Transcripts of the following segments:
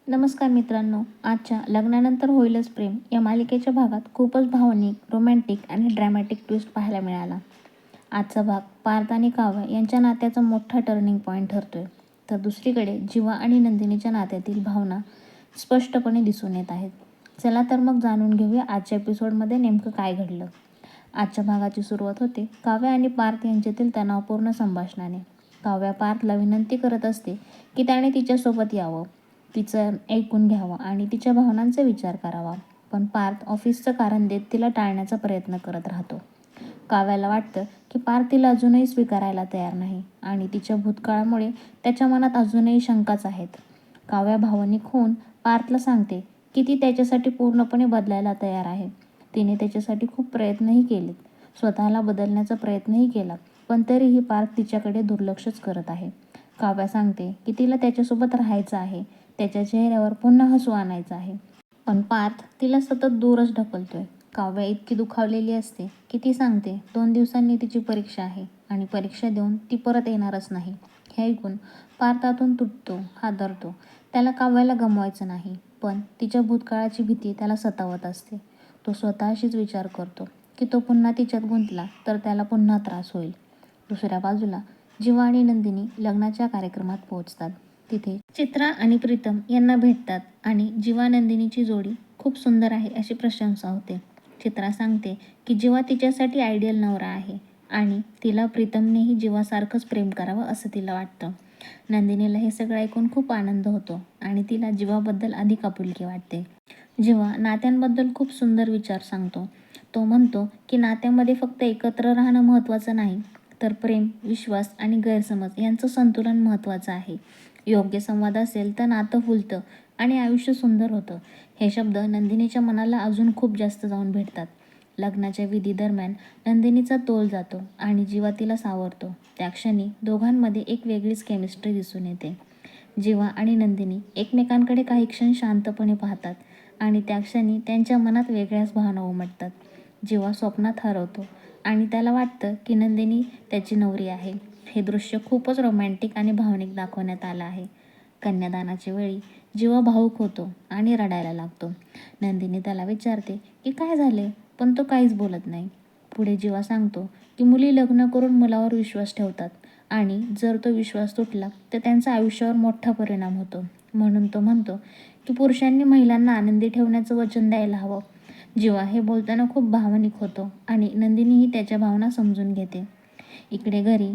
नमस्कार मित्रांनो, आजच्या लग्नानंतर होईलच प्रेम या मालिकेच्या भागात खूपच भावनिक, रोमॅन्टिक आणि ड्रॅमॅटिक ट्विस्ट पाहायला मिळाला. आजचा भाग पार्थ आणि काव्य यांच्या नात्याचा मोठा टर्निंग पॉईंट ठरतोय. तर दुसरीकडे जीवा आणि नंदिनीच्या नात्यातील भावना स्पष्टपणे दिसून येत आहेत. चला तर मग जाणून घेऊया आजच्या एपिसोडमध्ये नेमकं काय घडलं. आजच्या भागाची सुरुवात होते काव्य आणि पार्थ यांच्यातील तणावपूर्ण संभाषणाने. काव्य पार्थला विनंती करत असते की त्याने तिच्यासोबत यावं, तिचं ऐकून घ्यावं आणि तिच्या भावनांचा विचार करावा. पण पार्थ ऑफिसचं कारण देत तिला टाळण्याचा प्रयत्न करत राहतो. काव्याला वाटतं की पार्थ तिला अजूनही स्वीकारायला तयार नाही आणि तिच्या भूतकाळामुळे त्याच्या मनात अजूनही शंकाच आहेत. काव्या भावनिक होऊन पार्थला सांगते की ती त्याच्यासाठी पूर्णपणे बदलायला तयार आहे. तिने त्याच्यासाठी खूप प्रयत्नही केलेत, स्वतःला बदलण्याचा प्रयत्नही केला, पण तरीही पार्थ तिच्याकडे दुर्लक्षच करत आहे. काव्या सांगते की तिला त्याच्यासोबत राहायचं आहे, त्याच्या चेहऱ्यावर पुन्हा हसू आणायचं आहे. पण पार्थ तिला सतत दूरच ढकलतोय. काव्या इतकी दुखावलेली असते की ती सांगते 2 दिवसांनी तिची परीक्षा आहे आणि परीक्षा देऊन ती परत येणारच नाही. हे ऐकून पार्थ आतून तुटतो, हादरतो. त्याला काव्याला गमवायचं नाही, पण तिच्या भूतकाळाची भीती त्याला सतावत असते. तो स्वतःशीच विचार करतो की तो पुन्हा तिच्यात गुंतला तर त्याला पुन्हा त्रास होईल. दुसऱ्या बाजूला जीवा आणि नंदिनी लग्नाच्या कार्यक्रमात पोहोचतात. तिथे चित्रा आणि प्रीतम यांना भेटतात आणि जीवा नंदिनीची जोडी खूप सुंदर आहे अशी प्रशंसा होते. चित्रा सांगते की जीवा तिच्यासाठी आयडियल नवरा आहे आणि तिला प्रीतमनेही जीवासारखंच प्रेम करावं असं तिला वाटतं. नंदिनीला हे सगळं ऐकून खूप आनंद होतो आणि तिला जीवाबद्दल अधिक आपुलकी वाटते. जीवा नात्यांबद्दल खूप सुंदर विचार सांगतो. तो म्हणतो की नात्यामध्ये फक्त एकत्र राहणं महत्त्वाचं नाही, तर प्रेम, विश्वास आणि गैरसमज यांचं संतुलन महत्त्वाचं आहे. योग्य संवाद असेल तर नातं फुलतं आणि आयुष्य सुंदर होतं. हे शब्द नंदिनीच्या मनाला अजून खूप जास्त जाऊन भेटतात. लग्नाच्या विधी दरम्यान नंदिनीचा तोल जातो आणि जीवा तिला सावरतो. त्या क्षणी दोघांमध्ये एक वेगळीच केमिस्ट्री दिसून येते. जीवा आणि नंदिनी एकमेकांकडे काही क्षण शांतपणे पाहतात आणि त्या क्षणी त्यांच्या मनात वेगळ्याच भावना उमटतात. जीवा स्वप्नात हरवतो आणि त्याला वाटतं की नंदिनी त्याची नवरी आहे. हे दृश्य खूपच रोमॅन्टिक आणि भावनिक दाखवण्यात आलं आहे. कन्यादानाच्या वेळी जीवा भावूक होतो आणि रडायला लागतो. नंदिनी त्याला विचारते की काय झाले, पण तो काहीच बोलत नाही. पुढे जीवा सांगतो की मुली लग्न करून मुलावर विश्वास ठेवतात आणि जर तो विश्वास तुटला तर त्यांचा आयुष्यावर मोठा परिणाम होतो. म्हणून तो म्हणतो की पुरुषांनी महिलांना आनंदी ठेवण्याचं वचन द्यायला हवं. जीवा हे बोलताना खूप भावनिक होतो आणि नंदिनीही त्याच्या भावना समजून घेते. इकडे घरी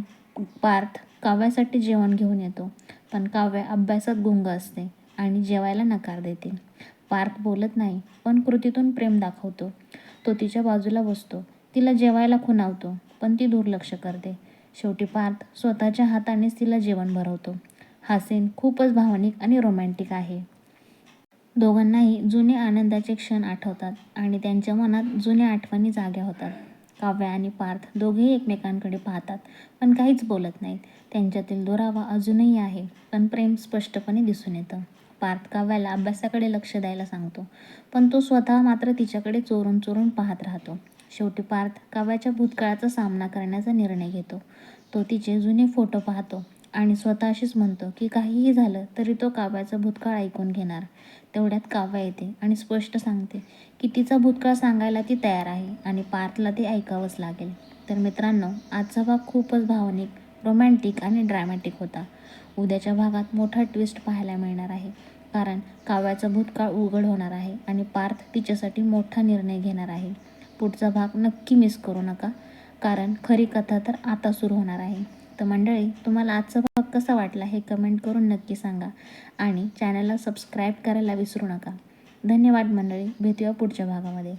पार्थ काव्यासाठी जेवण घेऊन येतो, पण काव्य अभ्यासात गुंग असते आणि जेवायला नकार देते. पार्थ बोलत नाही, पण कृतीतून प्रेम दाखवतो. तो तिच्या बाजूला बसतो, तिला जेवायला खुणावतो, पण ती दुर्लक्ष करते. शेवटी पार्थ स्वतःच्या हातानेच तिला जेवण भरवतो. हा सीन खूपच भावनिक आणि रोमॅन्टिक आहे. दोघांनाही जुने आनंदाचे क्षण आठवतात आणि त्यांच्या मनात जुन्या आठवणी जाग्या होतात. काव्य आणि पार्थ दोघेही एकमेकांकडे पाहतात, पण काहीच बोलत नाहीत. त्यांच्यातील दुरावा अजूनही आहे, पण प्रेम स्पष्टपणे दिसून येतं. पार्थ काव्याला अभ्यासाकडे लक्ष द्यायला सांगतो, पण तो स्वतः मात्र तिच्याकडे चोरून चोरून पाहत राहतो. शेवटी पार्थ काव्याच्या भूतकाळाचा सामना करण्याचा निर्णय घेतो. तो तिचे जुने फोटो पाहतो आणि स्वतःशीच म्हणतो की काहीही झालं तरी तो काव्याचा भूतकाळ ऐकून घेणार. तेवढ्यात काव्य येते आणि स्पष्ट सांगते की तिचा भूतकाळ सांगायला ती तयार आहे आणि पार्थला ते ऐकावंच लागेल. तर मित्रांनो, आजचा भाग खूपच भावनिक, रोमॅन्टिक आणि ड्रॅमॅटिक होता. उद्याच्या भागात मोठा ट्विस्ट पाहायला मिळणार आहे, कारण काव्याचा भूतकाळ उघड होणार आहे आणि पार्थ तिच्यासाठी मोठा निर्णय घेणार आहे. पुढचा भाग नक्की मिस करू नका, कारण खरी कथा तर आता सुरू होणार आहे. तर मंडळी, तुम्हाला आजचा भाग कसा वाटला हे कमेंट करून नक्की सांगा आणि चॅनलला सबस्क्राईब करायला विसरू नका. धन्यवाद मंडळी, भेटूया पुढच्या भागामध्ये.